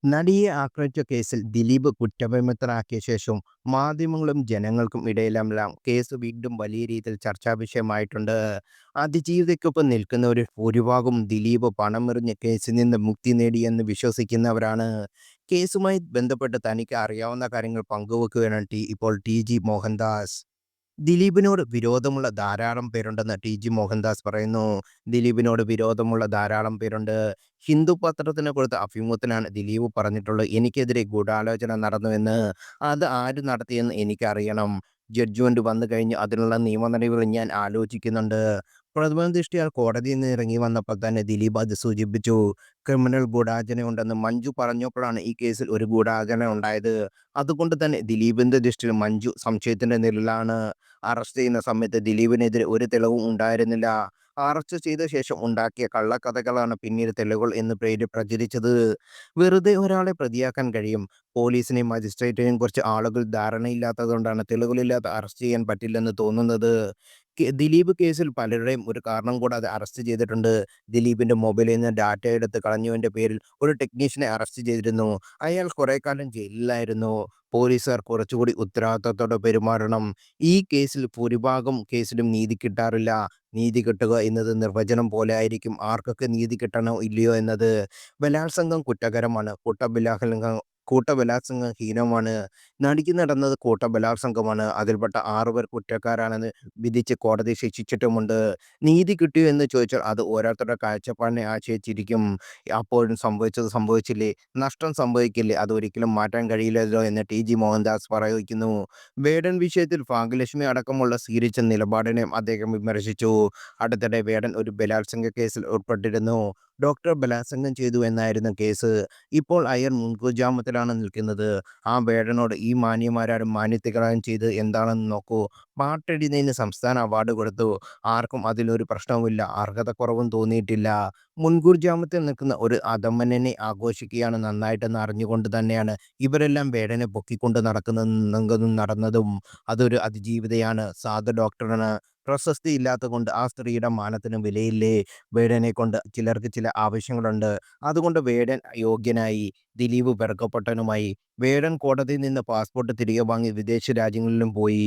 നടിയെ ആക്രമിച്ച കേസിൽ ദിലീപ് കുറ്റവിമുക്തനാക്കിയ ശേഷം മാധ്യമങ്ങളും ജനങ്ങൾക്കും ഇടയിലെല്ലാം കേസ് വീണ്ടും വലിയ രീതിയിൽ ചർച്ചാ വിഷയമായിട്ടുണ്ട്. അതിജീവിതയ്ക്കൊപ്പം നിൽക്കുന്നവരിൽ ഭൂരിഭാഗം ദിലീപ് പണമെറിഞ്ഞ് കേസിൽ നിന്ന് മുക്തി നേടിയെന്ന് വിശ്വസിക്കുന്നവരാണ്. കേസുമായി ബന്ധപ്പെട്ട് തനിക്ക് അറിയാവുന്ന കാര്യങ്ങൾ പങ്കുവെക്കുകയാണ് ഇപ്പോൾ ടി ജി മോഹൻദാസ്. ദിലീപിനോട് വിരോധമുള്ള ധാരാളം പേരുണ്ടെന്ന് ടി ജി മോഹൻദാസ് പറയുന്നു. ദിലീപിനോട് വിരോധമുള്ള ധാരാളം പേരുണ്ട്. ഹിന്ദു പത്രത്തിന് കൊടുത്ത അഭിമുഖത്തിലാണ് ദിലീപ് പറഞ്ഞിട്ടുള്ളത്, എനിക്കെതിരെ ഗൂഢാലോചന നടന്നുവെന്ന്. അത് ആര് നടത്തിയെന്ന് എനിക്കറിയണം. ജഡ്ജ്മെന്റ് വന്നു കഴിഞ്ഞ് അതിനുള്ള നിയമ നടപടികൾ ഞാൻ ആലോചിക്കുന്നുണ്ട്. പ്രഥമ ദൃഷ്ടിയാൽ കോടതിയിൽ നിന്ന് ഇറങ്ങി വന്നപ്പോൾ തന്നെ ദിലീപ് അത് സൂചിപ്പിച്ചു. ക്രിമിനൽ ഗൂഢാലോചന ഉണ്ടെന്ന് മഞ്ജു പറഞ്ഞപ്പോഴാണ് ഈ കേസിൽ ഒരു ഗൂഢാലോചന ഉണ്ടായത്. അതുകൊണ്ട് തന്നെ ദിലീപിന്റെ ദൃഷ്ടിയിൽ മഞ്ജു സംശയത്തിന്റെ നിഴലാണ്. അറസ്റ്റ് ചെയ്യുന്ന സമയത്ത് ദിലീപിനെതിരെ ഒരു തെളിവും ഉണ്ടായിരുന്നില്ല. അറസ്റ്റ് ചെയ്ത ശേഷം ഉണ്ടാക്കിയ കള്ളക്കഥകളാണ് പിന്നീട് തെളിവുകൾ എന്ന് പേര് പ്രചരിച്ചത്. വെറുതെ ഒരാളെ പ്രതിയാക്കാൻ കഴിയും. പോലീസിനെയും മജിസ്ട്രേറ്റിനെയും കുറിച്ച് ആളുകൾ ധാരണയില്ലാത്തതുകൊണ്ടാണ് തെളിവുകളില്ലാതെ അറസ്റ്റ് ചെയ്യാൻ പറ്റില്ലെന്ന് തോന്നുന്നത്. ദിലീപ് കേസിൽ പലരുടെയും ഒരു കാരണം കൂടാതെ അറസ്റ്റ് ചെയ്തിട്ടുണ്ട്. ദിലീപിന്റെ മൊബൈലിൽ നിന്ന് ഡാറ്റ എടുത്ത് കളഞ്ഞതിന്റെ പേരിൽ ഒരു ടെക്നീഷ്യനെ അറസ്റ്റ് ചെയ്തിരുന്നു. അയാൾ കുറെ കാലം ജയിലിലായിരുന്നു. പോലീസുകാർ കുറച്ചുകൂടി ഉത്തരവാദിത്തത്തോടെ പെരുമാറണം. ഈ കേസിൽ ഭൂരിഭാഗം കേസിലും നീതി കിട്ടാറില്ല. നീതി കിട്ടുക എന്നത് നിർവചനം പോലെ ആയിരിക്കും ആർക്കൊക്കെ നീതി കിട്ടണോ ഇല്ലയോ എന്നത്. ബലാത്സംഗം കുറ്റകരമാണ്. കൂട്ടബലാത്സംഗം ഹീനമാണ്. നടിക്ക് നടന്നത് കൂട്ടബലാത്സംഗമാണ്. അതിൽപ്പെട്ട 6 പേർ കുറ്റക്കാരാണെന്ന് വിധിച്ച് കോടതി ശിക്ഷിച്ചിട്ടുമുണ്ട്. നീതി കിട്ടിയോ എന്ന് ചോദിച്ചാൽ അത് ഓരോരുത്തരുടെ കാഴ്ചപ്പാടിനെ ആശ്രയിച്ചിരിക്കും. അപ്പോഴും സംഭവിച്ചത് സംഭവിച്ചില്ലേ, നഷ്ടം സംഭവിക്കില്ലേ, അതൊരിക്കലും മാറ്റാൻ കഴിയില്ലല്ലോ എന്ന് ടി ജി മോഹൻദാസ് പ്രയോഗിക്കുന്നു. വേടൻ വിഷയത്തിൽ ഭാഗ്യലക്ഷ്മി അടക്കമുള്ള സ്വീകരിച്ച നിലപാടിനെയും അദ്ദേഹം വിമർശിച്ചു. അടുത്തിടെ വേടൻ ഒരു ബലാത്സംഗ കേസിൽ ഉൾപ്പെട്ടിരുന്നു. ഡോക്ടർ ബലാത്സംഗം ചെയ്തു എന്നായിരുന്നു കേസ്. ഇപ്പോൾ അയാൾ മുൻകൂർ ജാമ്യത്തിലാണ് നിൽക്കുന്നത്. ആ വേടനോട് ഈ മാന്യന്മാരാരും മാന്യത്തികളായും ചെയ്ത് എന്താണെന്ന് നോക്കൂ. പാട്ടെഴുതിയതിന് സംസ്ഥാന അവാർഡ് കൊടുത്തു. ആർക്കും അതിലൊരു പ്രശ്നവുമില്ല. അർഹതക്കുറവും തോന്നിയിട്ടില്ല. മുൻകൂർ ജാമ്യത്തിൽ നിൽക്കുന്ന ഒരു അധമനെ ആഘോഷിക്കുകയാണ് നന്നായിട്ടെന്ന് അറിഞ്ഞുകൊണ്ട് തന്നെയാണ് ഇവരെല്ലാം വേടനെ പൊക്കിക്കൊണ്ട് നടന്നതും. അതൊരു അതിജീവിതയാണ്, സാധു ഡോക്ടറാണ്. പ്രശസ്തി ഇല്ലാത്തതുകൊണ്ട് ആ സ്ത്രീയുടെ മാനത്തിന് വിലയില്ലേ. വേടനെ കൊണ്ട് ചിലർക്ക് ചില ആവശ്യങ്ങളുണ്ട്. അതുകൊണ്ട് വേടൻ യോഗ്യനായി. ദിലീപ് വെറുക്കപ്പെട്ടവനുമായി. വേടൻ കോടതിയിൽ നിന്ന് പാസ്പോർട്ട് തിരികെ വാങ്ങി വിദേശ രാജ്യങ്ങളിലും പോയി.